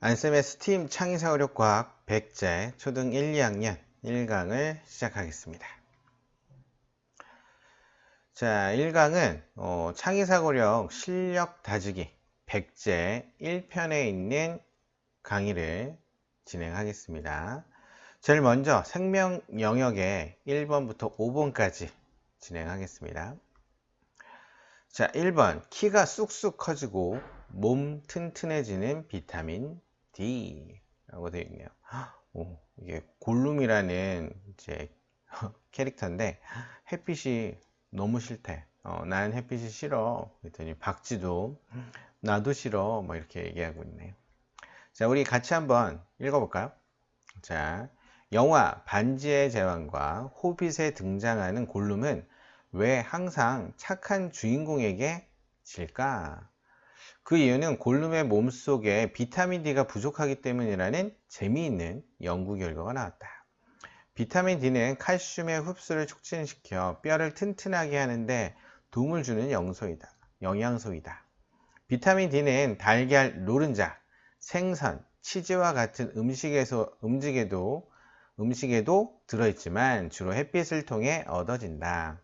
안쌤의 스팀 창의사고력과학 100제 초등 1, 2학년 1강을 시작하겠습니다. 자, 1강은 창의사고력 실력 다지기 100제 1편에 있는 강의를 진행하겠습니다. 제일 먼저 생명 영역의 1번부터 5번까지 진행하겠습니다. 자, 1번 키가 쑥쑥 커지고 몸 튼튼해지는 비타민 D 라고 되어 있네요. 이게 골룸이라는 이제 캐릭터인데 햇빛이 너무 싫대. 나는 햇빛이 싫어. 그랬더니 박쥐도 나도 싫어. 뭐 이렇게 얘기하고 있네요. 자, 우리 같이 한번 읽어볼까요? 자, 영화 반지의 제왕과 호빗에 등장하는 골룸은 왜 항상 착한 주인공에게 질까? 그 이유는 골룸의 몸속에 비타민 D가 부족하기 때문이라는 재미있는 연구 결과가 나왔다. 비타민 D는 칼슘의 흡수를 촉진시켜 뼈를 튼튼하게 하는데 도움을 주는 영양소이다. 비타민 D는 달걀, 노른자, 생선, 치즈와 같은 음식에도 들어있지만 주로 햇빛을 통해 얻어진다.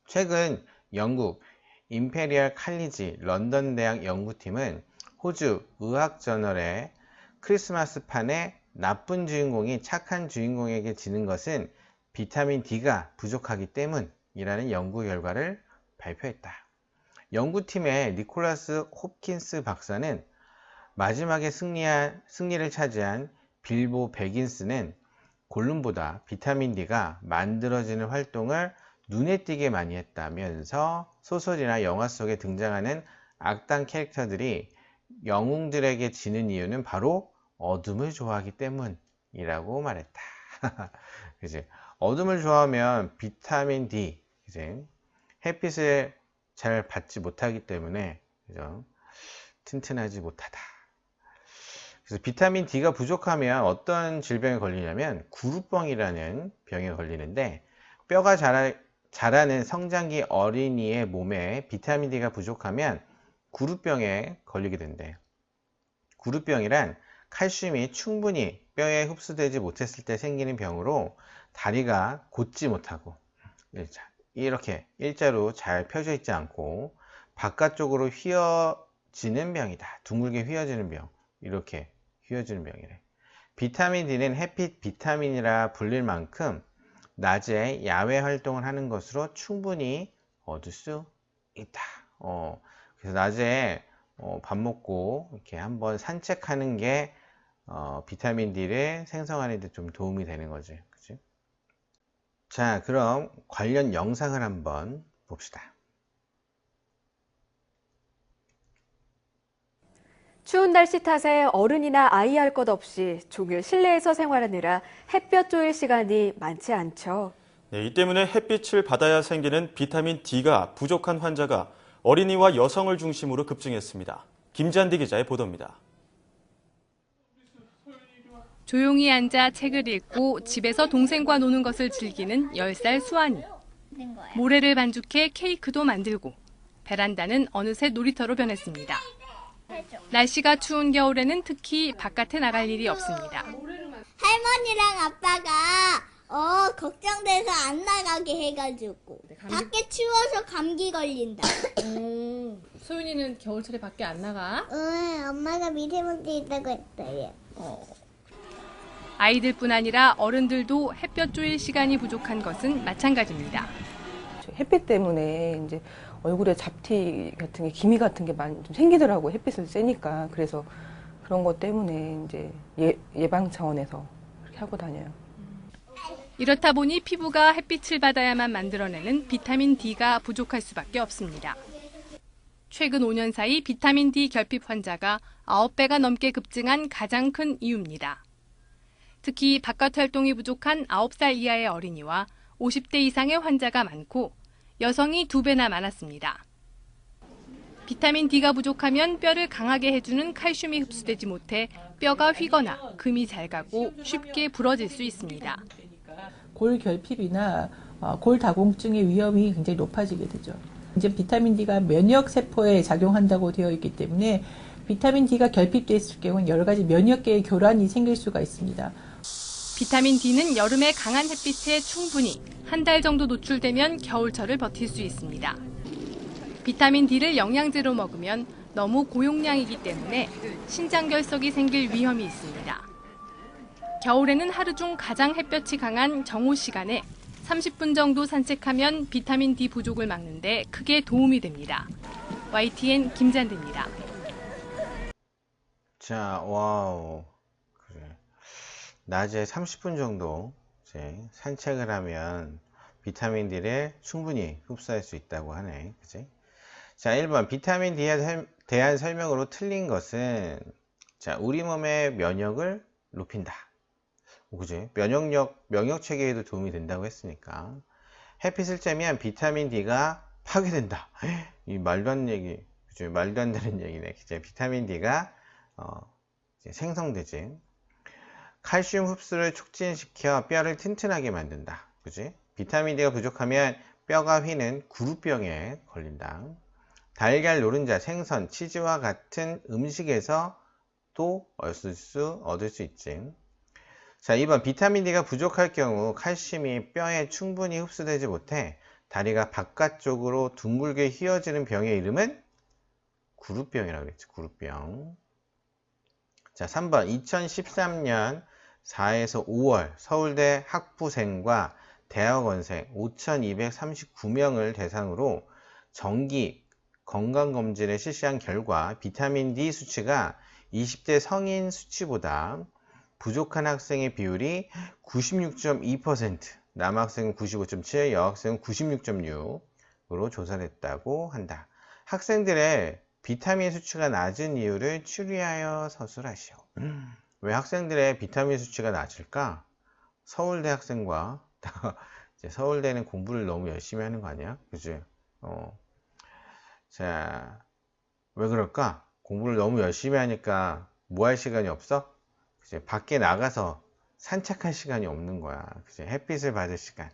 최근 영국 임페리얼 칼리지 런던 대학 연구팀은 호주 의학저널의 크리스마스판에 나쁜 주인공이 착한 주인공에게 지는 것은 비타민 D가 부족하기 때문이라는 연구 결과를 발표했다. 연구팀의 니콜라스 홉킨스 박사는 마지막에 승리를 차지한 빌보 베긴스는 골룸보다 비타민 D가 만들어지는 활동을 눈에 띄게 많이 했다면서 소설이나 영화 속에 등장하는 악당 캐릭터들이 영웅들에게 지는 이유는 바로 어둠을 좋아하기 때문이라고 말했다. 그치? 어둠을 좋아하면 비타민 D, 그치? 햇빛을 잘 받지 못하기 때문에 그죠? 튼튼하지 못하다. 그래서 비타민 D가 부족하면 어떤 질병에 걸리냐면 구루병이라는 병에 걸리는데 뼈가 자라는 성장기 어린이의 몸에 비타민 D가 부족하면 구루병에 걸리게 된대. 구루병이란 칼슘이 충분히 뼈에 흡수되지 못했을 때 생기는 병으로 다리가 곧지 못하고 이렇게 일자로 잘 펴져 있지 않고 바깥쪽으로 휘어지는 병이다. 둥글게 휘어지는 병. 이렇게 휘어지는 병이래. 비타민 D는 햇빛 비타민이라 불릴 만큼 낮에 야외 활동을 하는 것으로 충분히 얻을 수 있다. 그래서 낮에 밥 먹고 이렇게 한번 산책하는 게 비타민 D를 생성하는 데 좀 도움이 되는 거지. 그치? 자, 그럼 관련 영상을 한번 봅시다. 추운 날씨 탓에 어른이나 아이 할 것 없이 종일 실내에서 생활하느라 햇볕 쬐일 시간이 많지 않죠. 네, 이 때문에 햇빛을 받아야 생기는 비타민 D가 부족한 환자가 어린이와 여성을 중심으로 급증했습니다. 김잔디 기자의 보도입니다. 조용히 앉아 책을 읽고 집에서 동생과 노는 것을 즐기는 10살 수아니. 모래를 반죽해 케이크도 만들고 베란다는 어느새 놀이터로 변했습니다. 날씨가 추운 겨울에는 특히 바깥에 나갈 일이 없습니다. 할머니랑 아빠가 걱정돼서 안 나가게 해가지고 밖에 추워서 감기 걸린다. 소윤이는 겨울철에 밖에 안 나가? 응, 엄마가 미세먼지 있다고 했어요. 아이들뿐 아니라 어른들도 햇볕 쬐일 시간이 부족한 것은 마찬가지입니다. 햇빛 때문에 이제 얼굴에 잡티 같은 게, 기미 같은 게 많이 좀 생기더라고요. 햇빛을 쐬니까. 그래서 그런 것 때문에 이제 예방 차원에서 그렇게 하고 다녀요. 이렇다 보니 피부가 햇빛을 받아야만 만들어내는 비타민 D가 부족할 수밖에 없습니다. 최근 5년 사이 비타민 D 결핍 환자가 9배가 넘게 급증한 가장 큰 이유입니다. 특히 바깥 활동이 부족한 9살 이하의 어린이와 50대 이상의 환자가 많고 여성이 2배나 많았습니다. 비타민 D가 부족하면 뼈를 강하게 해주는 칼슘이 흡수되지 못해 뼈가 휘거나 금이 잘 가고 쉽게 부러질 수 있습니다. 골 결핍이나 골 다공증의 위험이 굉장히 높아지게 되죠. 이제 비타민 D가 면역 세포에 작용한다고 되어 있기 때문에 비타민 D가 결핍돼 있을 경우는 여러 가지 면역계의 교란이 생길 수가 있습니다. 비타민 D는 여름에 강한 햇빛에 충분히 한 달 정도 노출되면 겨울철을 버틸 수 있습니다. 비타민 D를 영양제로 먹으면 너무 고용량이기 때문에 신장결석이 생길 위험이 있습니다. 겨울에는 하루 중 가장 햇볕이 강한 정오 시간에 30분 정도 산책하면 비타민 D 부족을 막는 데 크게 도움이 됩니다. YTN 김잔디입니다. 자, 와우. 그래. 낮에 30분 정도 이제 산책을 하면 비타민 D를 충분히 흡수할 수 있다고 하네. 그치? 자, 1번. 비타민 D에 대한 설명으로 틀린 것은, 자, 우리 몸의 면역을 높인다. 그지? 면역 체계에도 도움이 된다고 했으니까. 햇빛을 쬐면 비타민 D가 파괴된다. 이 말도 안 얘기, 그죠? 말도 안 되는 얘기네. 그죠? 비타민 D가 이제 생성되지. 칼슘 흡수를 촉진시켜 뼈를 튼튼하게 만든다. 그지? 비타민 D가 부족하면 뼈가 휘는 구루병에 걸린다. 달걀, 노른자, 생선, 치즈와 같은 음식에서 또 얻을 수 있지. 자, 2번. 비타민 D가 부족할 경우 칼슘이 뼈에 충분히 흡수되지 못해 다리가 바깥쪽으로 둥글게 휘어지는 병의 이름은 구루병이라고 그랬지. 구루병. 자, 3번. 2013년 4에서 5월 서울대 학부생과 대학원생 5,239명을 대상으로 정기 건강검진을 실시한 결과 비타민 D 수치가 20대 성인 수치보다 부족한 학생의 비율이 96.2%, 남학생은 95.7%, 여학생은 96.6%로 조사를 했다고 한다. 학생들의 비타민 수치가 낮은 이유를 추리하여 서술하시오. 왜 학생들의 비타민 수치가 낮을까? 서울대 학생과 이제 서울대는 공부를 너무 열심히 하는 거 아니야? 그지? 자, 왜 그럴까? 공부를 너무 열심히 하니까 뭐 할 시간이 없어? 그치? 밖에 나가서 산책할 시간이 없는 거야. 그치? 햇빛을 받을 시간.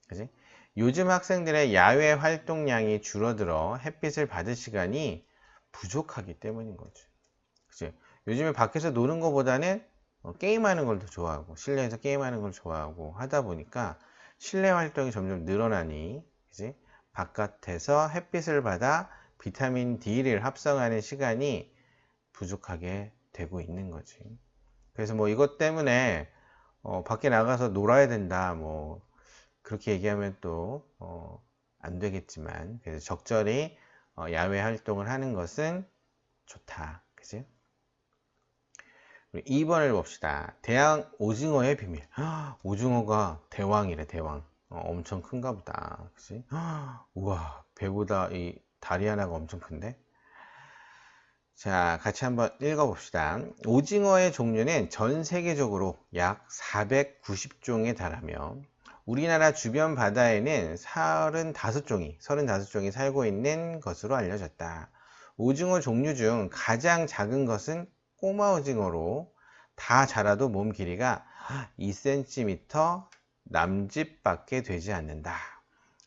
그치? 요즘 학생들의 야외 활동량이 줄어들어 햇빛을 받을 시간이 부족하기 때문인 거지. 그치? 요즘에 밖에서 노는 것보다는 게임하는 걸 더 좋아하고 실내에서 게임하는 걸 좋아하고 하다 보니까 실내 활동이 점점 늘어나니, 그치? 바깥에서 햇빛을 받아 비타민 D를 합성하는 시간이 부족하게 되고 있는 거지. 그래서 뭐 이것 때문에 밖에 나가서 놀아야 된다, 뭐 그렇게 얘기하면 또 안 되겠지만, 그래서 적절히 야외 활동을 하는 것은 좋다. 그치? 2번을 봅시다. 대왕 오징어의 비밀. 오징어가 대왕이래. 대왕. 엄청 큰가 보다. 그치? 우와, 배보다 이 다리 하나가 엄청 큰데? 자, 같이 한번 읽어봅시다. 오징어의 종류는 전 세계적으로 약 490종에 달하며 우리나라 주변 바다에는 35종이 살고 있는 것으로 알려졌다. 오징어 종류 중 가장 작은 것은 꼬마 오징어로 다 자라도 몸 길이가 2cm 남짓밖에 되지 않는다.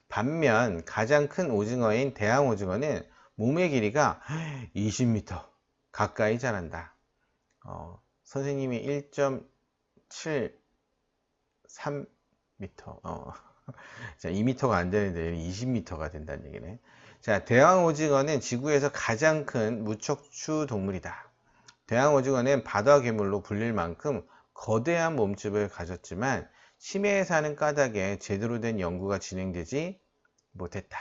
반면 가장 큰 오징어인 대왕 오징어는 몸의 길이가 20m 가까이 자란다. 선생님이 1.73m, 2m가 안 되는데 20m가 된다는 얘기네. 자, 대왕 오징어는 지구에서 가장 큰 무척추 동물이다. 대왕 오징어는 바다 괴물로 불릴 만큼 거대한 몸집을 가졌지만 심해에 사는 까닭에 제대로 된 연구가 진행되지 못했다.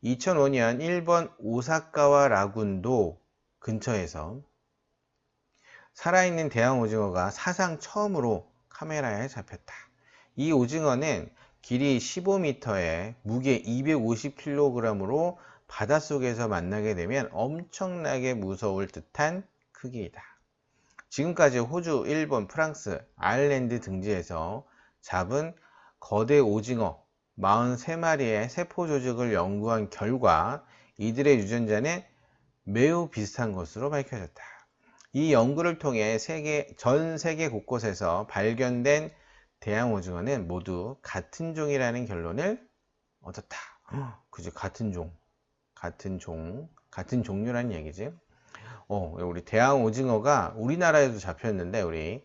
2005년 일본 오사카와 라군도 근처에서 살아있는 대왕 오징어가 사상 처음으로 카메라에 잡혔다. 이 오징어는 길이 15m에 무게 250kg으로 바닷속에서 만나게 되면 엄청나게 무서울 듯한 크기이다. 지금까지 호주, 일본, 프랑스, 아일랜드 등지에서 잡은 거대 오징어 43마리의 세포 조직을 연구한 결과 이들의 유전자는 매우 비슷한 것으로 밝혀졌다. 이 연구를 통해 전 세계 곳곳에서 발견된 대왕 오징어는 모두 같은 종이라는 결론을 얻었다. 그지? 같은 종류라는 얘기지. 우리 대왕 오징어가 우리나라에도 잡혔는데 우리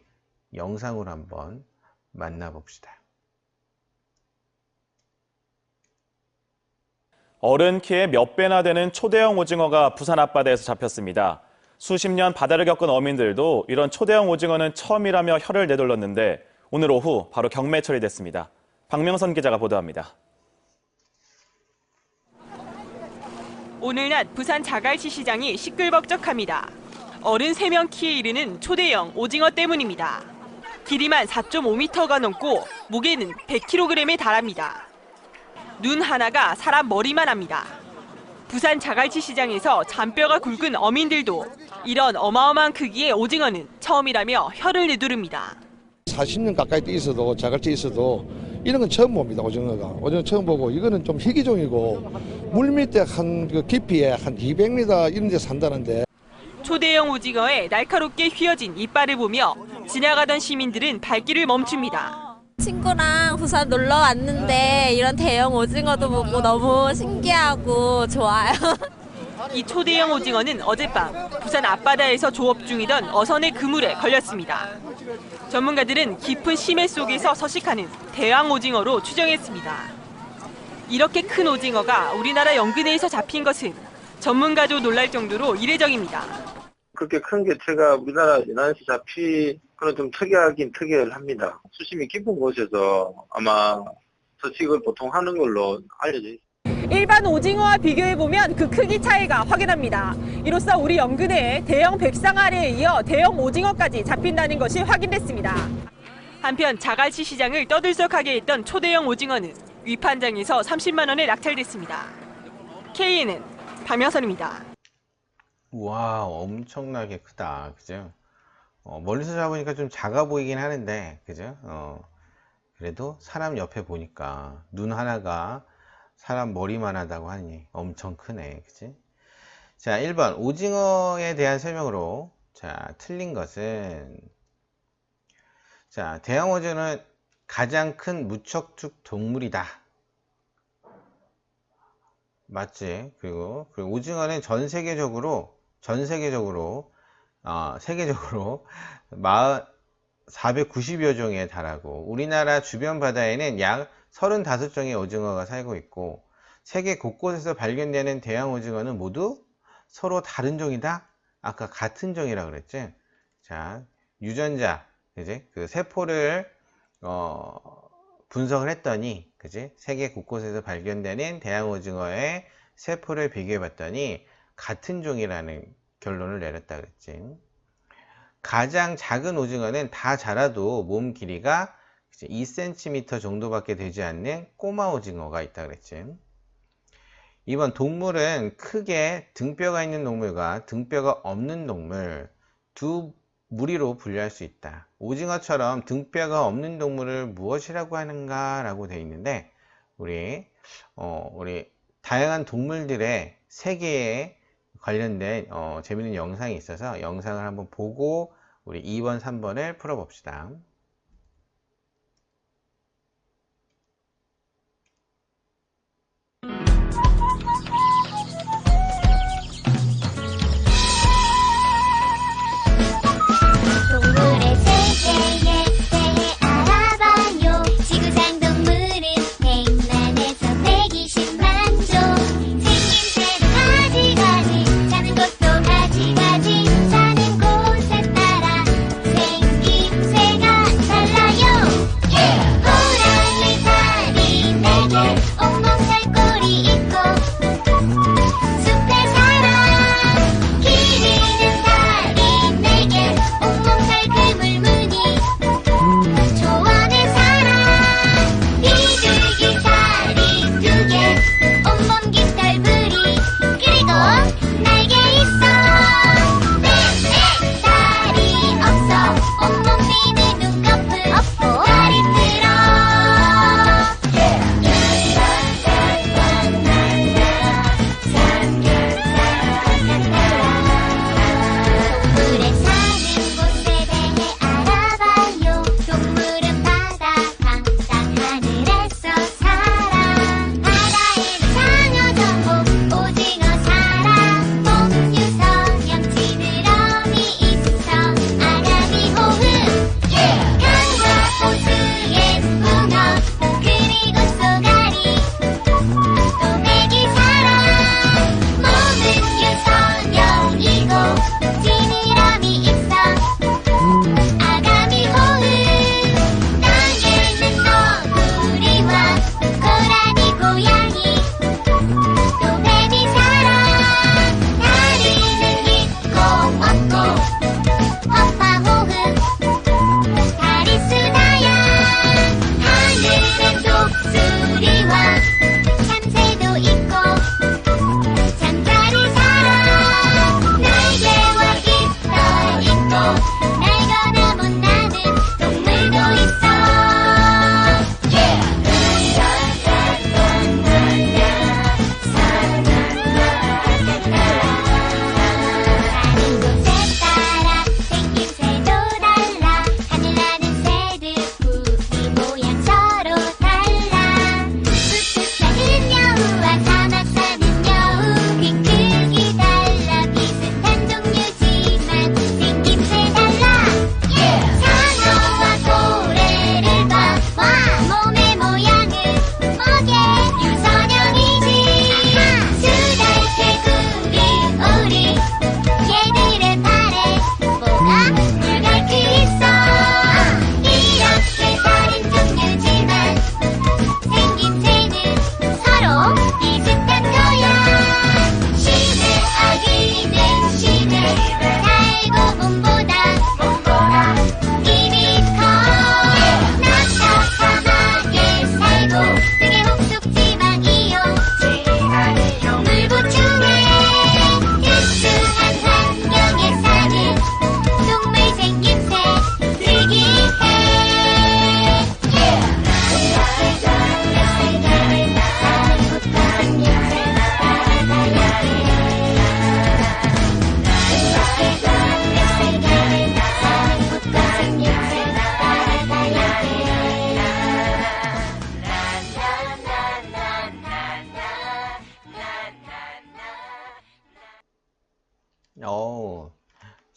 영상으로 한번 만나봅시다. 어른 키의 몇 배나 되는 초대형 오징어가 부산 앞바다에서 잡혔습니다. 수십 년 바다를 겪은 어민들도 이런 초대형 오징어는 처음이라며 혀를 내둘렀는데 오늘 오후 바로 경매 처리됐습니다. 박명선 기자가 보도합니다. 오늘 낮 부산 자갈치 시장이 시끌벅적합니다. 어른 3명 키에 이르는 초대형 오징어 때문입니다. 길이만 4.5m가 넘고 무게는 100kg에 달합니다. 눈 하나가 사람 머리만 합니다. 부산 자갈치 시장에서 잔뼈가 굵은 어민들도 이런 어마어마한 크기의 오징어는 처음이라며 혀를 내두릅니다. 40년 가까이 있어도 자갈치 있어도 이런 건 처음 봅니다. 오징어 처음 보고 이거는 좀 희귀종이고 물 밑에 그 깊이에 한 200m 이런 데 산다는데. 초대형 오징어에 날카롭게 휘어진 이빨을 보며 지나가던 시민들은 발길을 멈춥니다. 친구랑 부산 놀러 왔는데 이런 대형 오징어도 보고 너무 신기하고 좋아요. 이 초대형 오징어는 어젯밤 부산 앞바다에서 조업 중이던 어선의 그물에 걸렸습니다. 전문가들은 깊은 심해 속에서 서식하는 대왕 오징어로 추정했습니다. 이렇게 큰 오징어가 우리나라 연근해에서 잡힌 것은 전문가도 놀랄 정도로 이례적입니다. 그렇게 큰 개체가 우리나라 연안에서 그건 좀 특이하긴 특이합니다. 수심이 깊은 곳에서 아마 서식을 보통 하는 걸로 알려져 있습니다. 일반 오징어와 비교해보면 그 크기 차이가 확연합니다. 이로써 우리 연근해에 대형 백상아리에 이어 대형 오징어까지 잡힌다는 것이 확인됐습니다. 한편 자갈치 시장을 떠들썩하게 했던 초대형 오징어는 위판장에서 30만 원에 낙찰됐습니다. KNN 박명선입니다. 우와, 엄청나게 크다. 그죠? 멀리서 잡으니까 좀 작아 보이긴 하는데, 그죠? 그래도 사람 옆에 보니까 눈 하나가 사람 머리만 하다고 하니 엄청 크네. 그치? 자, 1번. 오징어에 대한 설명으로. 자, 틀린 것은. 자, 대왕 오징어는 가장 큰 무척축 동물이다. 맞지? 그리고 오징어는 세계적으로 490여 종에 달하고 우리나라 주변 바다에는 약 35종의 오징어가 살고 있고 세계 곳곳에서 발견되는 대왕 오징어는 모두 서로 다른 종이다? 아까 같은 종이라 그랬지? 자, 유전자, 그지? 그 세포를 분석을 했더니, 그지? 세계 곳곳에서 발견되는 대왕 오징어의 세포를 비교해 봤더니 같은 종이라는 결론을 내렸다 그랬지. 가장 작은 오징어는 다 자라도 몸 길이가 2cm 정도밖에 되지 않는 꼬마 오징어가 있다 그랬지. 이번 동물은 크게 등뼈가 있는 동물과 등뼈가 없는 동물 두 무리로 분류할 수 있다. 오징어처럼 등뼈가 없는 동물을 무엇이라고 하는가 라고 되어 있는데 우리 다양한 동물들의 세계에 관련된 재밌는 영상이 있어서 영상을 한번 보고 우리 2번, 3번을 풀어봅시다. 동물의 세계에 대해 알아봐요. 지구상 동물은 100만에서 120만 종. 생김새도 가지가지, 사는 곳도 가지가지. 사는 곳에 따라 생김새가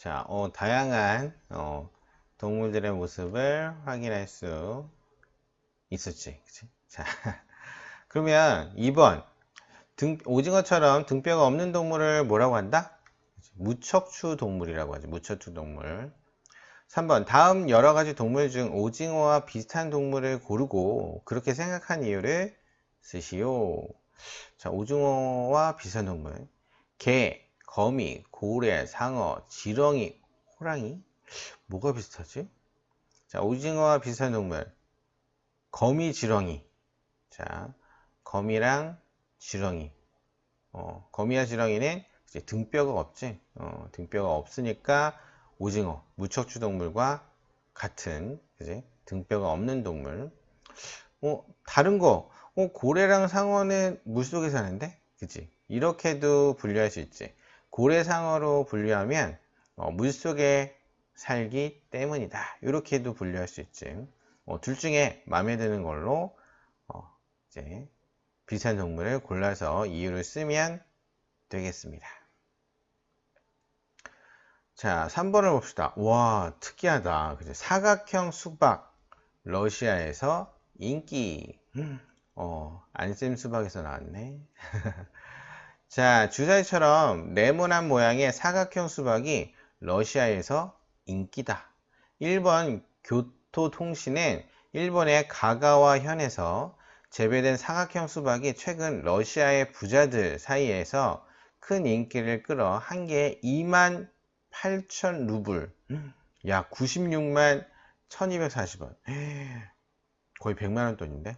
자, 다양한 동물들의 모습을 확인할 수 있었지. 그치? 자, 그러면 2번. 오징어처럼 등뼈가 없는 동물을 뭐라고 한다? 무척추 동물이라고 하지. 무척추 동물. 3번. 다음 여러 가지 동물 중 오징어와 비슷한 동물을 고르고 그렇게 생각한 이유를 쓰시오. 자, 오징어와 비슷한 동물. 개, 거미, 고래, 상어, 지렁이, 호랑이? 뭐가 비슷하지? 자, 오징어와 비슷한 동물. 거미, 지렁이. 자, 거미랑 지렁이. 거미와 지렁이는 이제 등뼈가 없지. 등뼈가 없으니까 오징어, 무척추 동물과 같은, 그지? 등뼈가 없는 동물. 다른 거, 고래랑 상어는 물속에 사는데? 그지? 이렇게도 분류할 수 있지. 고래, 상어로 분류하면, 물속에 살기 때문이다. 이렇게도 분류할 수 있지. 둘 중에 마음에 드는 걸로, 이제, 비슷한 동물을 골라서 이유를 쓰면 되겠습니다. 자, 3번을 봅시다. 와, 특이하다. 그죠? 사각형 수박, 러시아에서 인기. 안쌤 수박에서 나왔네. 자, 주사위처럼 네모난 모양의 사각형 수박이 러시아에서 인기다. 1번 교토통신은 일본의 가가와 현에서 재배된 사각형 수박이 최근 러시아의 부자들 사이에서 큰 인기를 끌어 한 개에 28,000 루블, 약 96만 1240원, 거의 100만원 돈인데?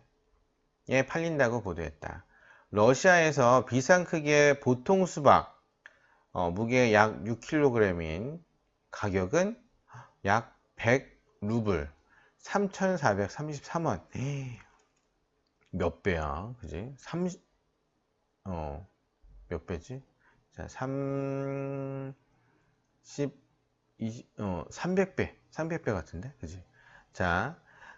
예, 팔린다고 보도했다. 러시아에서 비싼 크기의 보통 수박, 무게 약 6kg인 가격은 약 100루블, 3,433원. 몇 배야, 그지? 몇 배지? 자, 300배 같은데, 그지? 자,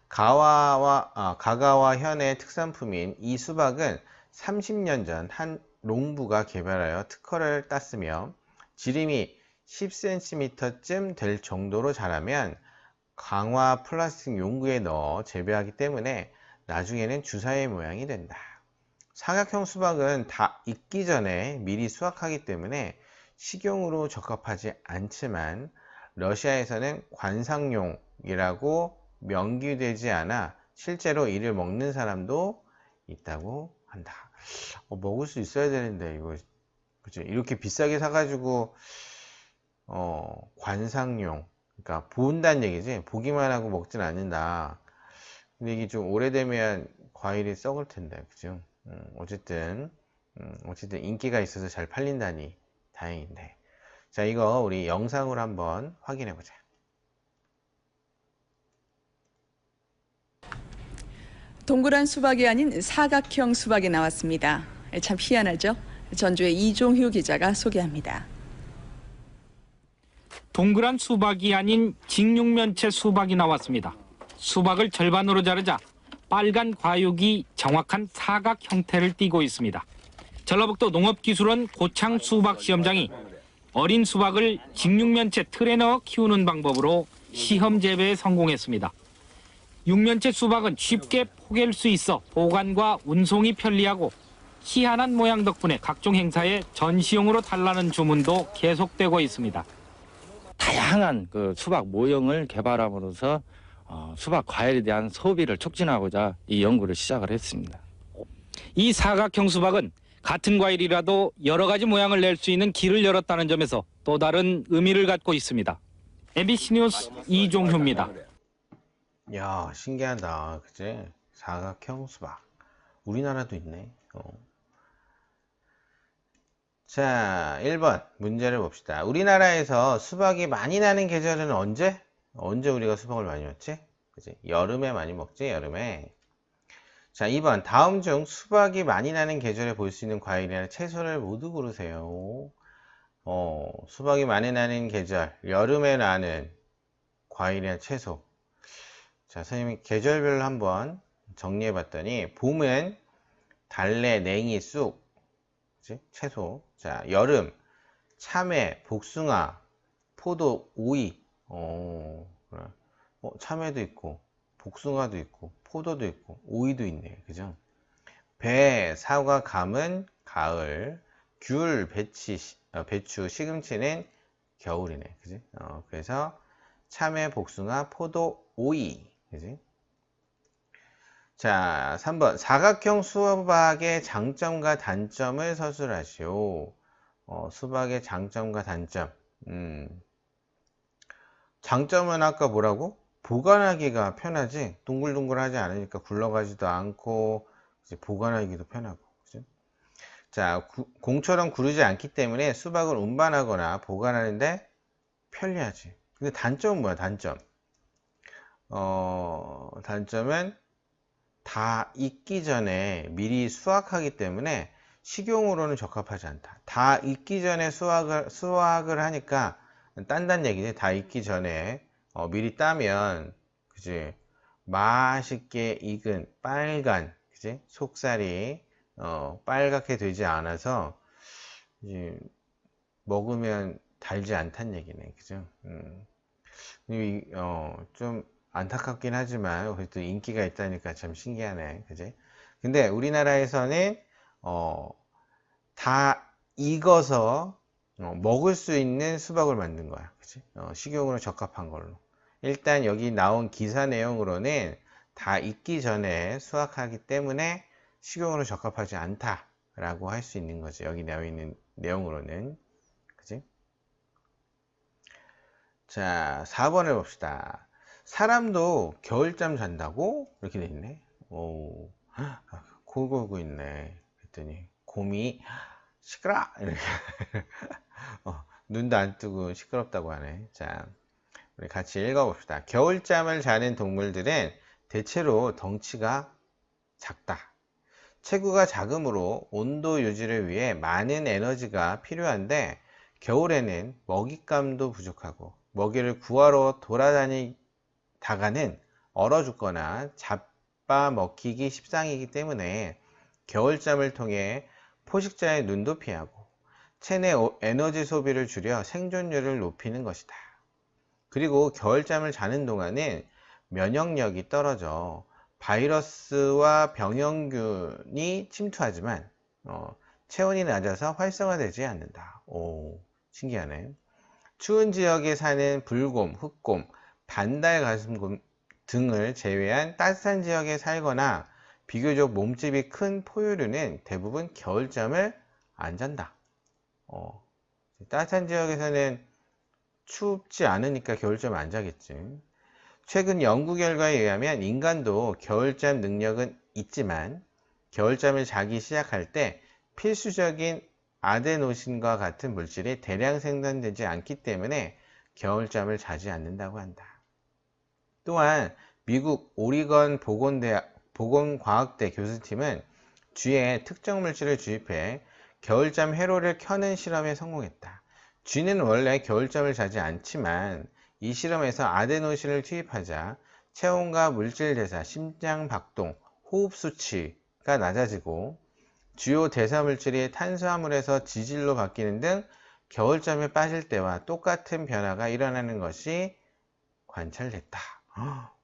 가가와 현의 특산품인 이 수박은 30년 전 한 농부가 개발하여 특허를 땄으며 지름이 10cm쯤 될 정도로 자라면 강화 플라스틱 용구에 넣어 재배하기 때문에 나중에는 주사위 모양이 된다. 사각형 수박은 다 익기 전에 미리 수확하기 때문에 식용으로 적합하지 않지만 러시아에서는 관상용이라고 명기되지 않아 실제로 이를 먹는 사람도 있다고 한다. 먹을 수 있어야 되는데 이거 그죠? 이렇게 비싸게 사가지고 관상용, 그러니까 본다는 얘기지. 보기만 하고 먹진 않는다. 근데 이게 좀 오래되면 과일이 썩을 텐데, 그죠? 어쨌든 인기가 있어서 잘 팔린다니 다행인데. 자, 이거 우리 영상으로 한번 확인해 보자. 동그란 수박이 아닌 사각형 수박이 나왔습니다. 참 희한하죠? 전주의 이종휴 기자가 소개합니다. 동그란 수박이 아닌 직육면체 수박이 나왔습니다. 수박을 절반으로 자르자 빨간 과육이 정확한 사각 형태를 띠고 있습니다. 전라북도 농업기술원 고창 수박 시험장이 어린 수박을 직육면체 틀에 넣어 키우는 방법으로 시험 재배에 성공했습니다. 육면체 수박은 쉽게 포갤 수 있어 보관과 운송이 편리하고 희한한 모양 덕분에 각종 행사에 전시용으로 달라는 주문도 계속되고 있습니다. 다양한 그 수박 모형을 개발함으로써 수박 과일에 대한 소비를 촉진하고자 이 연구를 시작을 했습니다. 이 사각형 수박은 같은 과일이라도 여러 가지 모양을 낼 수 있는 길을 열었다는 점에서 또 다른 의미를 갖고 있습니다. MBC 뉴스 이종효입니다. 야, 신기하다. 그치? 사각형 수박. 우리나라도 있네. 자, 1번 문제를 봅시다. 우리나라에서 수박이 많이 나는 계절은 언제? 언제 우리가 수박을 많이 먹지? 그치? 여름에 많이 먹지, 여름에. 자, 2번 다음 중 수박이 많이 나는 계절에 볼 수 있는 과일이나 채소를 모두 고르세요. 수박이 많이 나는 계절, 여름에 나는 과일이나 채소. 자, 선생님이 계절별로 한번 정리해 봤더니 봄은 달래, 냉이, 쑥, 그치? 채소. 자, 여름 참외, 복숭아, 포도, 오이, 그래. 참외도 있고, 복숭아도 있고, 포도도 있고, 오이도 있네. 그죠? 배, 사과, 감은 가을, 귤, 배추, 시금치는 겨울이네. 그지? 그래서 참외, 복숭아, 포도, 오이. 그지? 자, 3번. 사각형 수박의 장점과 단점을 서술하시오. 수박의 장점과 단점. 장점은 아까 뭐라고? 보관하기가 편하지. 동글동글하지 않으니까 굴러가지도 않고 이제 보관하기도 편하고. 그치? 자, 공처럼 구르지 않기 때문에 수박을 운반하거나 보관하는데 편리하지. 근데 단점은 뭐야? 단점. 단점은 다 익기 전에 미리 수확하기 때문에 식용으로는 적합하지 않다. 다 익기 전에 수확을 하니까 딴 얘기지. 다 익기 전에 미리 따면, 그지? 맛있게 익은 빨간, 그지? 속살이 빨갛게 되지 않아서 이제 먹으면 달지 않다는 얘기네. 그죠? 좀 안타깝긴 하지만 그래도 인기가 있다니까 참 신기하네. 그지? 근데 우리나라에서는 다 익어서 먹을 수 있는 수박을 만든 거야. 그치? 식용으로 적합한 걸로. 일단 여기 나온 기사 내용으로는 다 익기 전에 수확하기 때문에 식용으로 적합하지 않다라고 할 수 있는 거지. 여기 나와 있는 내용으로는. 그치? 자, 4번을 봅시다. 사람도 겨울잠 잔다고? 이렇게 돼 있네. 오, 코 골고 있네. 그랬더니 곰이 시끄러! 이렇게 눈도 안 뜨고 시끄럽다고 하네. 자, 우리 같이 읽어봅시다. 겨울잠을 자는 동물들은 대체로 덩치가 작다. 체구가 작으므로 온도 유지를 위해 많은 에너지가 필요한데 겨울에는 먹잇감도 부족하고 먹이를 구하러 돌아다니다가는 얼어 죽거나 잡아먹히기 십상이기 때문에 겨울잠을 통해 포식자의 눈도 피하고 체내 에너지 소비를 줄여 생존율을 높이는 것이다. 그리고 겨울잠을 자는 동안은 면역력이 떨어져 바이러스와 병영균이 침투하지만 체온이 낮아서 활성화되지 않는다. 오, 신기하네. 추운 지역에 사는 불곰, 흑곰, 반달가슴곰 등을 제외한 따뜻한 지역에 살거나 비교적 몸집이 큰 포유류는 대부분 겨울잠을 안 잔다. 따뜻한 지역에서는 춥지 않으니까 겨울잠을 안 자겠지. 최근 연구 결과에 의하면 인간도 겨울잠 능력은 있지만 겨울잠을 자기 시작할 때 필수적인 아데노신과 같은 물질이 대량 생산되지 않기 때문에 겨울잠을 자지 않는다고 한다. 또한 미국 오리건 보건과학대 교수팀은 쥐에 특정 물질을 주입해 겨울잠 회로를 켜는 실험에 성공했다. 쥐는 원래 겨울잠을 자지 않지만 이 실험에서 아데노신을 투입하자 체온과 물질 대사, 심장 박동, 호흡 수치가 낮아지고 주요 대사 물질이 탄수화물에서 지질로 바뀌는 등 겨울잠에 빠질 때와 똑같은 변화가 일어나는 것이 관찰됐다.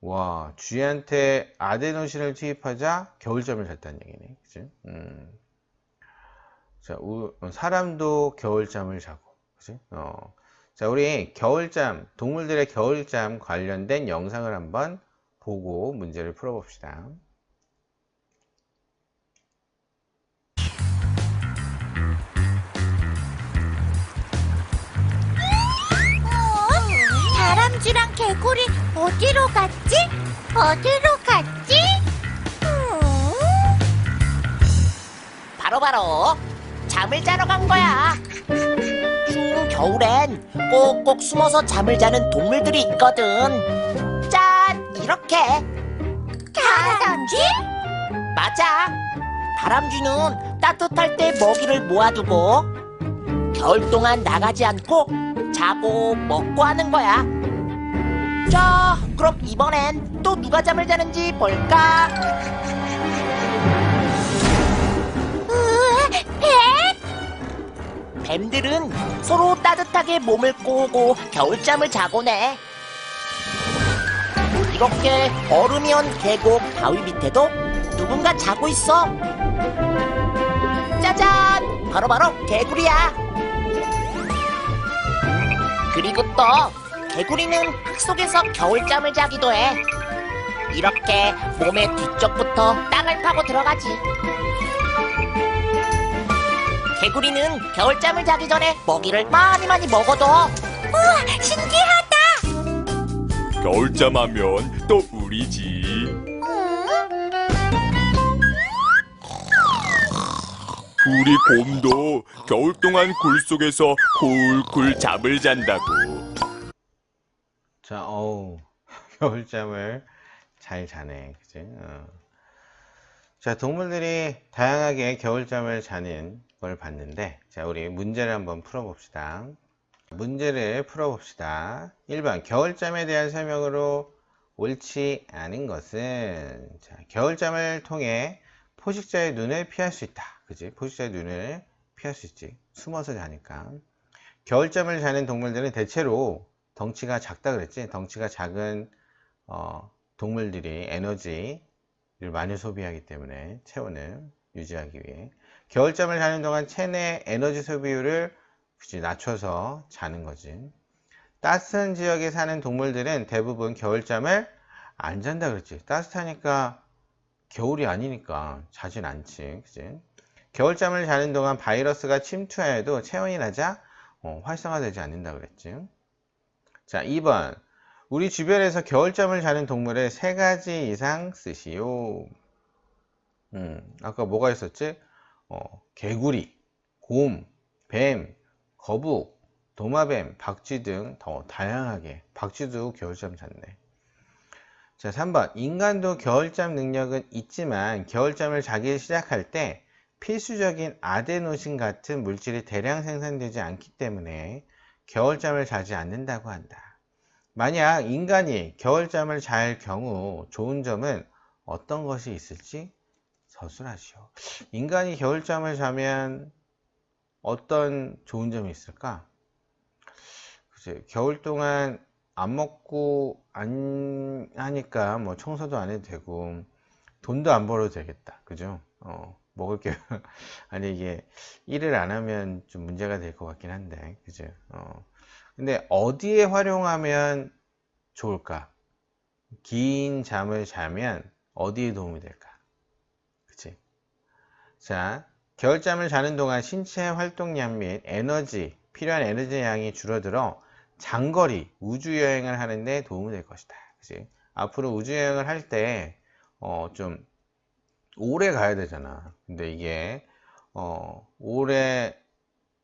와, 쥐한테 아데노신을 투입하자 겨울잠을 잤다는 얘기네. 그치? 자, 사람도 겨울잠을 자고, 그치? 자, 우리 겨울잠, 동물들의 겨울잠 관련된 영상을 한번 보고 문제를 풀어봅시다. 다람쥐랑 개구리 어디로 갔지? 어디로 갔지? 바로 잠을 자러 간 거야. 추운 겨울엔 꼭꼭 숨어서 잠을 자는 동물들이 있거든. 짠! 이렇게. 다람쥐? 맞아. 다람쥐는 따뜻할 때 먹이를 모아두고 겨울 동안 나가지 않고 자고 먹고 하는 거야. 자, 그럼 이번엔 또 누가 잠을 자는지 볼까? 백? 뱀들은 서로 따뜻하게 몸을 꼬고 겨울잠을 자곤 해. 이렇게 얼음이 온 계곡 바위 밑에도 누군가 자고 있어. 짜잔! 바로 개구리야. 그리고 또 개구리는 흙 속에서 겨울잠을 자기도 해. 이렇게 몸의 뒤쪽부터 땅을 파고 들어가지. 개구리는 겨울잠을 자기 전에 먹이를 많이 먹어둬. 우와, 신기하다. 겨울잠하면 또 우리지. 우리 곰도 겨울 동안 굴 속에서 굴굴 잠을 잔다고. 자, 겨울잠을 잘 자네, 그치? 자, 동물들이 다양하게 겨울잠을 자는 걸 봤는데, 자, 우리 문제를 한번 풀어봅시다. 문제를 풀어봅시다. 1번, 겨울잠에 대한 설명으로 옳지 않은 것은, 자, 겨울잠을 통해 포식자의 눈을 피할 수 있다. 그치? 포식자의 눈을 피할 수 있지. 숨어서 자니까. 겨울잠을 자는 동물들은 대체로 덩치가 작다 그랬지. 덩치가 작은 동물들이 에너지를 많이 소비하기 때문에 체온을 유지하기 위해 겨울잠을 자는 동안 체내 에너지 소비율을 낮춰서 자는 거지. 따뜻한 지역에 사는 동물들은 대부분 겨울잠을 안 잔다 그랬지. 따뜻하니까 겨울이 아니니까 자진 않지, 그치? 겨울잠을 자는 동안 바이러스가 침투하여도 체온이 낮아 활성화되지 않는다 그랬지. 자, 2번. 우리 주변에서 겨울잠을 자는 동물을 3가지 이상 쓰시오. 아까 뭐가 있었지? 개구리, 곰, 뱀, 거북, 도마뱀, 박쥐 등 더 다양하게. 박쥐도 겨울잠 잤네. 자, 3번. 인간도 겨울잠 능력은 있지만 겨울잠을 자기 시작할 때 필수적인 아데노신 같은 물질이 대량 생산되지 않기 때문에 겨울잠을 자지 않는다고 한다. 만약 인간이 겨울잠을 잘 경우 좋은 점은 어떤 것이 있을지 서술하시오. 인간이 겨울잠을 자면 어떤 좋은 점이 있을까? 그치? 겨울 동안 안 먹고 안 하니까 뭐 청소도 안 해도 되고 돈도 안 벌어도 되겠다. 그죠? 먹을 게 아니 이게 일을 안 하면 좀 문제가 될 것 같긴 한데, 그죠? 근데 어디에 활용하면 좋을까? 긴 잠을 자면 어디에 도움이 될까? 그치? 자, 겨울잠을 자는 동안 신체 활동량 및 필요한 에너지 양이 줄어들어 장거리 우주여행을 하는데 도움이 될 것이다. 그치? 앞으로 우주여행을 할 때 좀 오래 가야 되잖아. 근데 이게 오래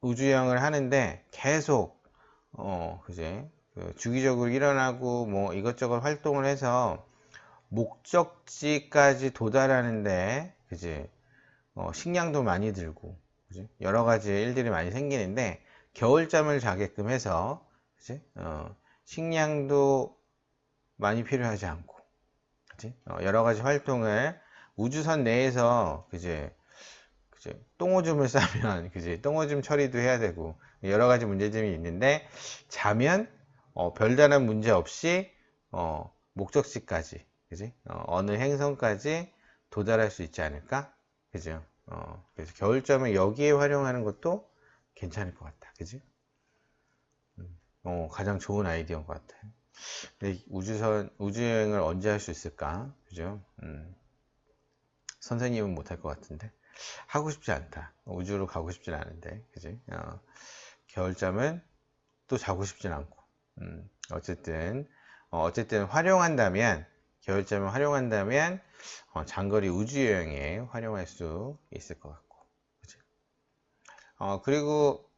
우주여행을 하는데 계속 그지? 주기적으로 일어나고 뭐 이것저것 활동을 해서 목적지까지 도달하는데, 그지? 식량도 많이 들고, 그지? 여러 가지 일들이 많이 생기는데 겨울잠을 자게끔 해서, 그지? 식량도 많이 필요하지 않고, 그지? 여러 가지 활동을 우주선 내에서, 그지? 똥오줌을 싸면, 그지? 똥오줌 처리도 해야 되고, 여러 가지 문제점이 있는데, 자면, 별다른 문제 없이, 목적지까지, 그지? 어느 행성까지 도달할 수 있지 않을까? 그죠? 그래서 겨울잠을 여기에 활용하는 것도 괜찮을 것 같다. 그지? 가장 좋은 아이디어인 것 같아. 근데 우주여행을 언제 할 수 있을까? 그죠? 선생님은 못할 것 같은데. 하고 싶지 않다. 우주로 가고 싶진 않은데. 그지? 겨울잠은 또 자고 싶진 않고. 어쨌든 활용한다면, 겨울잠을 활용한다면, 장거리 우주여행에 활용할 수 있을 것 같고. 그치? 그리고,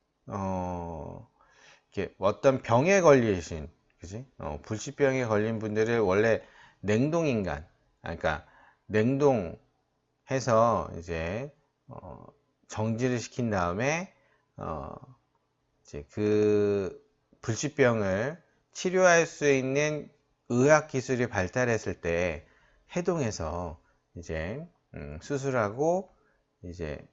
이렇게 어떤 병에 걸리신, 그지? 불치병에 걸린 분들을 원래 냉동인간, 그러니까 냉동해서 이제, 정지를 시킨 다음에, 이제 그 불치병을 치료할 수 있는 의학 기술이 발달했을 때 해동해서 이제 수술하고 이제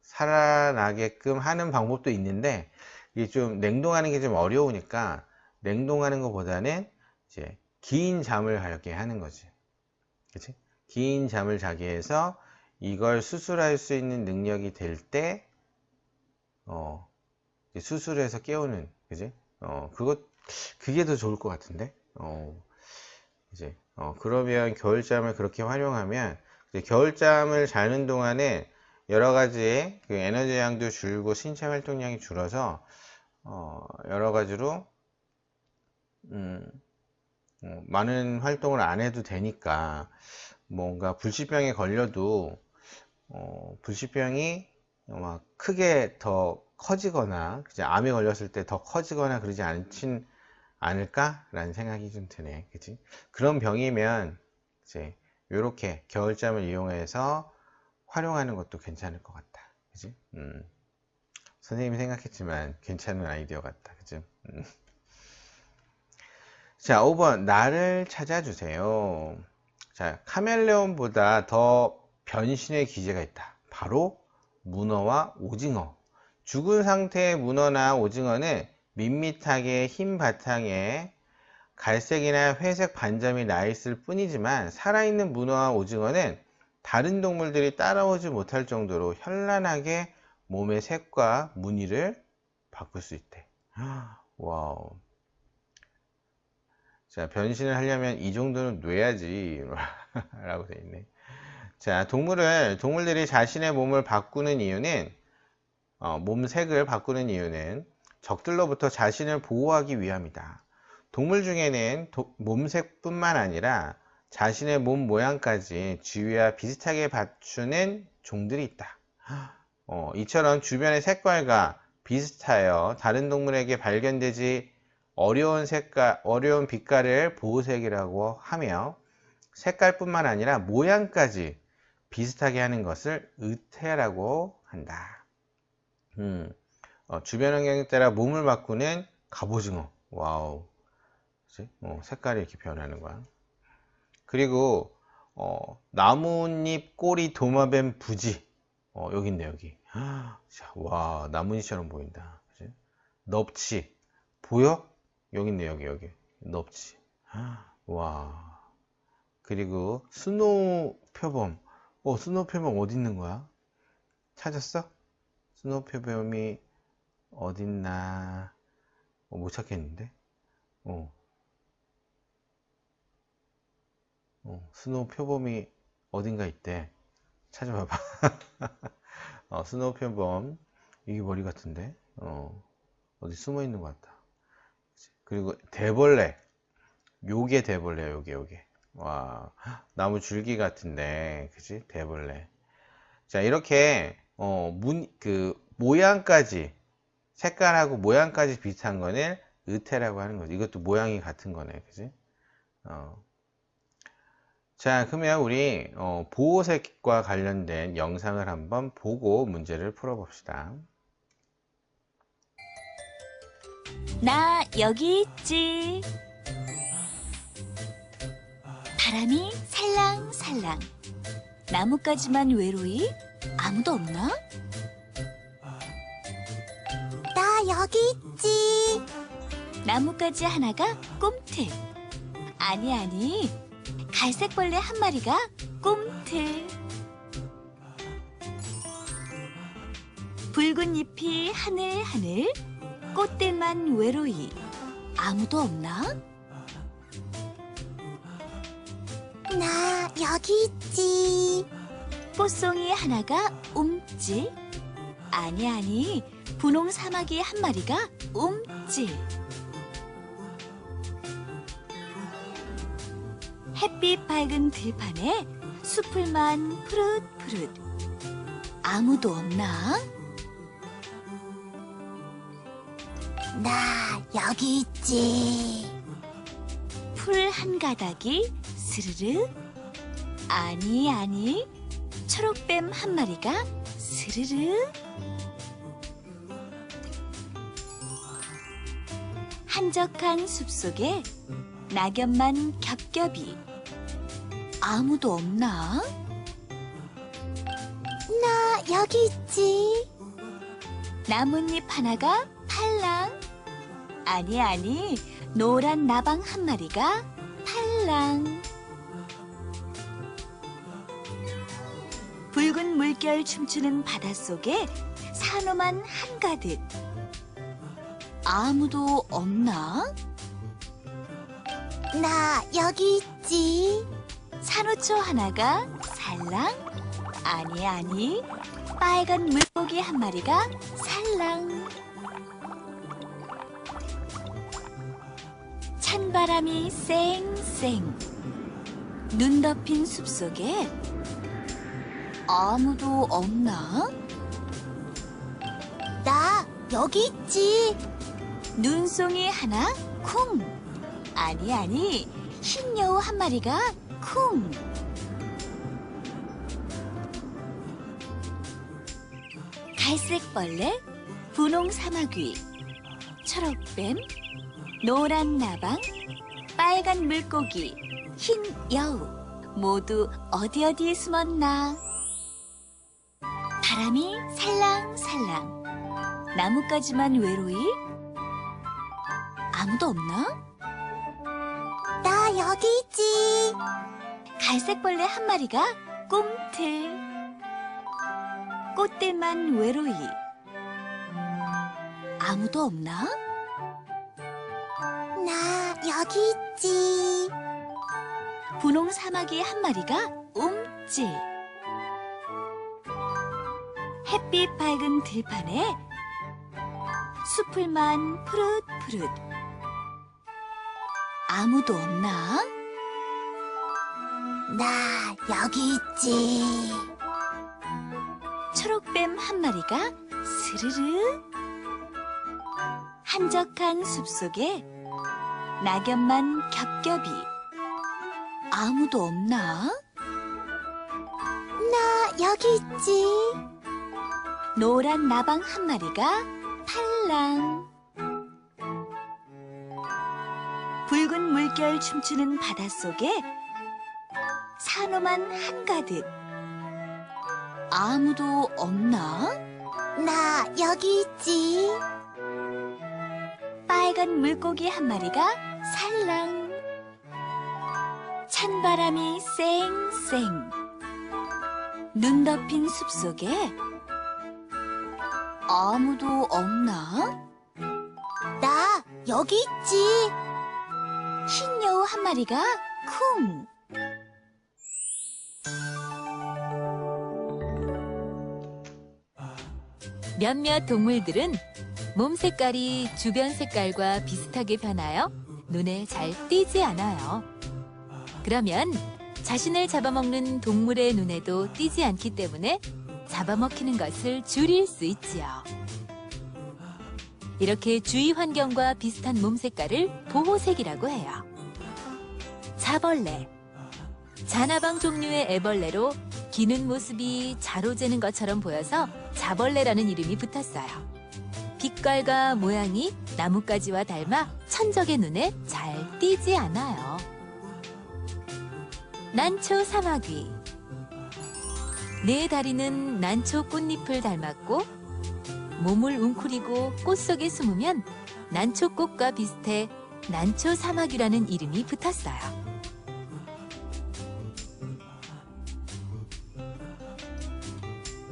살아나게끔 하는 방법도 있는데 이게 좀 냉동하는 게 좀 어려우니까 냉동하는 것보다는 이제 긴 잠을 자게 하는 거지. 그치? 긴 잠을 자게 해서 이걸 수술할 수 있는 능력이 될 때 수술해서 깨우는, 그지? 그게 더 좋을 것 같은데. 그러면 겨울잠을 그렇게 활용하면 겨울잠을 자는 동안에 여러 가지의 그 에너지 양도 줄고 신체 활동량이 줄어서 여러 가지로 많은 활동을 안 해도 되니까 뭔가 불치병에 걸려도 불치병이 막 크게 더 커지거나 암에 걸렸을 때 더 커지거나 그러지 않을까 라는 생각이 좀 드네. 그치? 그런 병이면 이제 요렇게 겨울잠을 이용해서 활용하는 것도 괜찮을 것 같다. 그치? 선생님이 생각했지만 괜찮은 아이디어 같다. 그치? 자, 5번. 나를 찾아주세요. 자, 카멜레온보다 더 변신의 기제가 있다. 바로 문어와 오징어. 죽은 상태의 문어나 오징어는 밋밋하게 흰 바탕에 갈색이나 회색 반점이 나 있을 뿐이지만 살아있는 문어와 오징어는 다른 동물들이 따라오지 못할 정도로 현란하게 몸의 색과 무늬를 바꿀 수 있대. 와우. 자, 변신을 하려면 이 정도는 뇌야지 라고 돼 있네. 자, 동물들이 자신의 몸을 바꾸는 이유는 몸색을 바꾸는 이유는 적들로부터 자신을 보호하기 위함이다. 동물 중에는 몸색뿐만 아니라 자신의 몸 모양까지 주위와 비슷하게 갖추는 종들이 있다. 이처럼 주변의 색깔과 비슷하여 다른 동물에게 발견되지 어려운 빛깔을 보호색이라고 하며 색깔뿐만 아니라 모양까지 비슷하게 하는 것을 의태라고 한다. 주변 환경에 따라 몸을 바꾸는 갑오징어. 와우. 그치? 색깔이 이렇게 변하는 거야. 그리고 나뭇잎 꼬리 도마뱀 부지. 여기 있네, 여기. 자, 와, 나뭇잎처럼 보인다. 그치? 넙치. 보여? 여기 있네, 여기. 넙치. 와. 그리고 스노우 표범. 스노우 표범 어디 있는 거야? 찾았어? 스노우 표범이 어딨나? 못 찾겠는데? 스노우 표범이 어딘가 있대. 찾아봐봐. 스노우 표범. 이게 머리 같은데? 어디 숨어 있는 것 같다. 그리고 대벌레. 요게 대벌레야, 요게. 와, 나무 줄기 같은데, 그치? 대벌레. 자, 이렇게, 모양까지, 색깔하고 모양까지 비슷한 거는 의태라고 하는 거지. 이것도 모양이 같은 거네, 그치? 자, 그러면 우리, 보호색과 관련된 영상을 한번 보고 문제를 풀어봅시다. 나 여기 있지. 바람이 살랑살랑. 나뭇가지만 외로이? 아무도 없나? 나 여기 있지. 나뭇가지 하나가 꿈틀. 아니. 갈색벌레 한 마리가 꿈틀. 붉은 잎이 하늘하늘. 꽃들만 외로이. 아무도 없나? 나 여기 있지. 꽃송이 하나가 움찔. 아니. 분홍 사마귀 한 마리가 움찔. 햇빛 밝은 들판에 숲을만 푸릇푸릇. 아무도 없나? 나 여기 있지. 풀 한 가닥이 스르르. 아니. 초록뱀 한 마리가 스르르. 한적한 숲속에 낙엽만 겹겹이. 아무도 없나? 나 여기 있지. 나뭇잎 하나가 팔랑. 아니, 노란 나방 한 마리가 팔랑. 붉은 물결 춤추는 바닷속에 산호만 한가득. 아무도 없나? 나 여기 있지. 산호초 하나가 살랑. 아니, 빨간 물고기 한 마리가 살랑. 찬바람이 쌩쌩. 눈 덮인 숲속에 아무도 없나? 나 여기 있지. 눈송이 하나 쿵. 아니, 흰 여우 한 마리가 쿵. 갈색벌레, 분홍 사마귀, 초록뱀, 노란 나방, 빨간 물고기, 흰 여우 모두 어디에 숨었나? 바람이 살랑살랑. 나뭇가지만 외로이. 아무도 없나? 나 여기 있지. 갈색벌레 한 마리가 꿈틀. 꽃들만 외로이. 아무도 없나? 나 여기 있지. 분홍 사마귀 한 마리가 움찔. 햇빛 밝은 들판에 수풀만 푸릇푸릇. 아무도 없나? 나 여기 있지. 초록뱀 한 마리가 스르르. 한적한 숲속에 낙엽만 겹겹이. 아무도 없나? 나 여기 있지. 노란 나방 한 마리가 팔랑. 붉은 물결 춤추는 바닷속에 산호만 한가득. 아무도 없나? 나 여기 있지. 빨간 물고기 한 마리가 살랑. 찬바람이 쌩쌩. 눈 덮인 숲속에 아무도 없나? 나 여기 있지. 흰 여우 한 마리가 쿵. 몇몇 동물들은 몸 색깔이 주변 색깔과 비슷하게 변하여 눈에 잘 띄지 않아요. 그러면 자신을 잡아먹는 동물의 눈에도 띄지 않기 때문에 잡아먹히는 것을 줄일 수 있지요. 이렇게 주위 환경과 비슷한 몸 색깔을 보호색이라고 해요. 자벌레. 자나방 종류의 애벌레로 기는 모습이 자로재는 것처럼 보여서 자벌레라는 이름이 붙었어요. 빛깔과 모양이 나뭇가지와 닮아 천적의 눈에 잘 띄지 않아요. 난초 사마귀. 네 다리는 난초 꽃잎을 닮았고 몸을 웅크리고 꽃 속에 숨으면 난초꽃과 비슷해 난초 사마귀라는 이름이 붙었어요.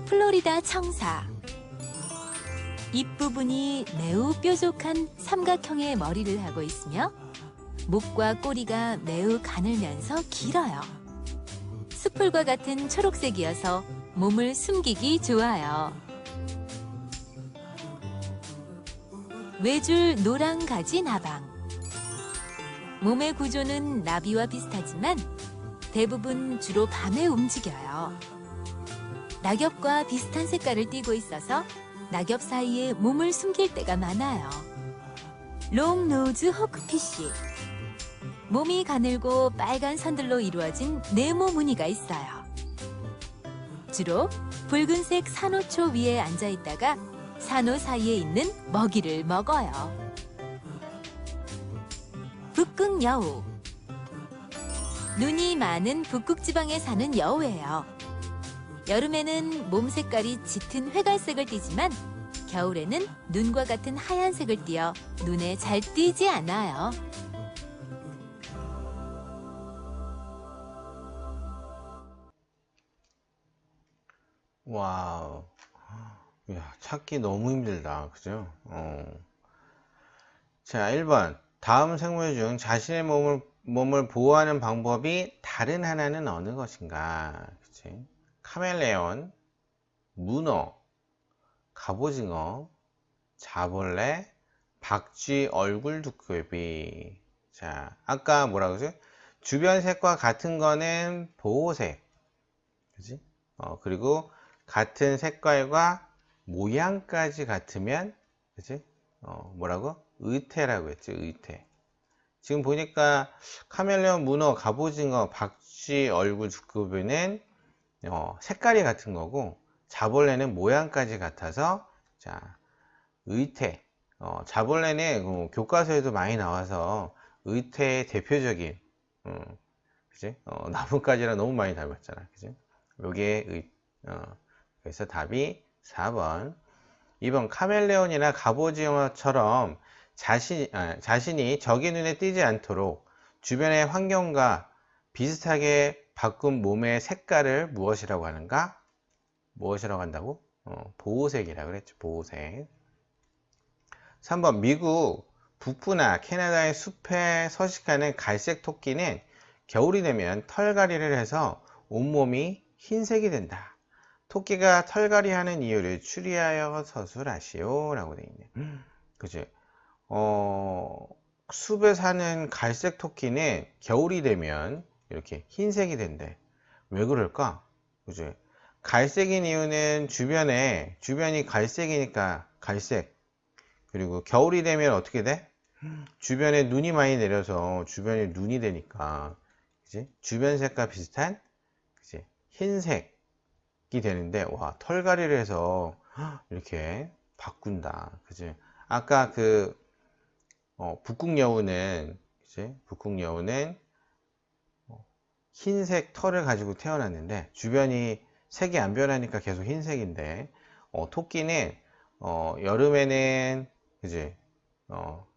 플로리다 청사. 입부분이 매우 뾰족한 삼각형의 머리를 하고 있으며 목과 꼬리가 매우 가늘면서 길어요. 수풀과 같은 초록색이어서 몸을 숨기기 좋아요. 외줄 노랑가지 나방. 몸의 구조는 나비와 비슷하지만 대부분 주로 밤에 움직여요. 낙엽과 비슷한 색깔을 띠고 있어서 낙엽 사이에 몸을 숨길 때가 많아요. 롱노즈 호크피쉬. 몸이 가늘고 빨간 선들로 이루어진 네모 무늬가 있어요. 주로 붉은색 산호초 위에 앉아 있다가 산호 사이에 있는 먹이를 먹어요. 여름에는 몸 색깔이 짙은 회갈색을 띠지만 겨울에는 눈과 같은 하얀색을 띠어 눈에 잘 띄지 않아요. 와우. 야, 찾기 너무 힘들다. 그죠? 자, 1번. 다음 생물 중 자신의 몸을 보호하는 방법이 다른 하나는 어느 것인가? 그치? 카멜레온, 문어, 갑오징어, 자벌레, 박쥐 얼굴 두꺼비. 자, 아까 뭐라고 그러죠? 주변 색과 같은 거는 보호색. 그치? 그리고 같은 색깔과 모양까지 같으면, 그치? 뭐라고? 의태라고 했지, 의태. 지금 보니까 카멜레온, 문어, 갑오징어, 박쥐 얼굴 두꺼비는 색깔이 같은 거고, 자벌레는 모양까지 같아서, 자, 의태. 자벌레는 교과서에도 많이 나와서 의태의 대표적인, 그치? 나뭇가지랑 너무 많이 닮았잖아. 그치? 요게 그래서 답이 4번. 2번. 카멜레온이나 갑오징어처럼 자신이 적의 눈에 띄지 않도록 주변의 환경과 비슷하게 바꾼 몸의 색깔을 무엇이라고 하는가? 무엇이라고 한다고? 보호색이라고 그랬죠. 보호색. 3번. 미국 북부나 캐나다의 숲에 서식하는 갈색 토끼는 겨울이 되면 털갈이를 해서 온몸이 흰색이 된다. 토끼가 털갈이 하는 이유를 추리하여 서술하시오 라고 되어 있네. 그치? 숲에 사는 갈색 토끼는 겨울이 되면 이렇게 흰색이 된대. 왜 그럴까? 그치? 갈색인 이유는 주변이 갈색이니까 갈색. 그리고 겨울이 되면 어떻게 돼? 주변에 눈이 많이 내려서 주변에 눈이 되니까, 그치? 주변 색과 비슷한, 그치? 흰색이 되는데, 와, 털갈이를 해서 이렇게 바꾼다. 그치? 아까 북극여우는, 그치? 북극여우는 흰색 털을 가지고 태어났는데, 주변이 색이 안 변하니까 계속 흰색인데, 토끼는, 여름에는, 그치?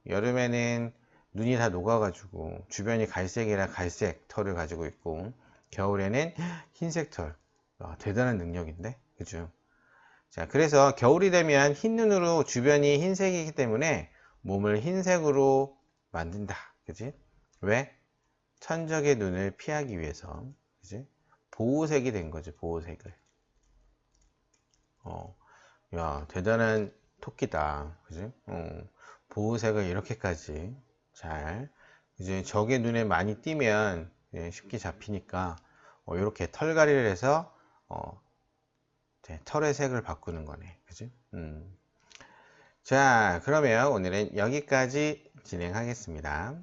여름에는 눈이 다 녹아가지고 주변이 갈색이라 갈색 털을 가지고 있고, 겨울에는 흰색 털. 대단한 능력인데, 그죠? 자, 그래서 겨울이 되면 흰 눈으로 주변이 흰색이기 때문에 몸을 흰색으로 만든다. 그지? 왜? 천적의 눈을 피하기 위해서. 그지? 보호색이 된 거죠, 보호색을. 야, 대단한 토끼다. 그지? 보호색을 이렇게까지 잘, 이제 적의 눈에 많이 띄면 쉽게 잡히니까, 이렇게 털갈이를 해서, 털의 색을 바꾸는 거네. 그지? 자, 그러면 오늘은 여기까지 진행하겠습니다.